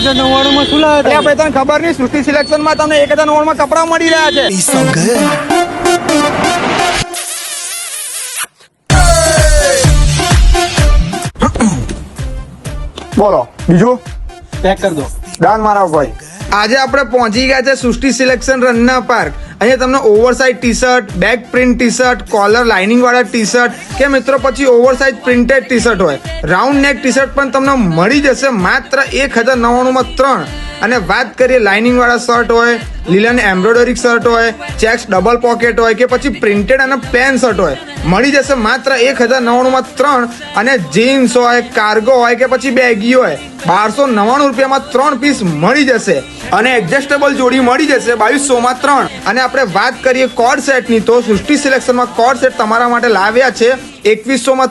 1099 માં શું લાવ્યા ભાઈ તને ખબર નહીં, સૃષ્ટિ સિલેક્શન માં તમને 1099 માં કપડા મળી રહ્યા છે. બોલો બીજું પેક કરી દો. દાન મારા ભાઈ. આજે આપણે પહોંચી ગયા છે સૃષ્ટિ સિલેક્શન રન્ના પાર્ક. અહીંયા તમને oversize T shirt, back print T shirt, collar lining વાળા ટી શર્ટ કે મિત્રો પછી ઓવરસાઇઝ પ્રિન્ટેડ ટી શર્ટ હોય, રાઉન્ડ નેક ટી શર્ટ પણ તમને મળી જશે માત્ર 1099 માં 3. અને વાત કરીએ લાઇનિંગ વાળા શર્ટ હોય, લીલન એમ્બ્રોઇડરી શર્ટ હોય, ચેક્સ ડબલ પોકેટ હોય કે પછી પ્રિન્ટેડ અને પેન શર્ટ હોય, મળી જશે માત્ર 1099 માં 3. અને જીન્સ હોય, કાર્ગો હોય કે પછી બેગી હોય, 1299 રૂપિયામાં 3 પીસ મળી જશે. અને એડજસ્ટેબલ જોડી મળી જશે 2200 માં 3. અને આપણે વાત કરીએ કોડ સેટની તો સૃષ્ટિ સિલેક્શનમાં કોડ સેટ તમારા માટે લાવ્યા છે 2100 માં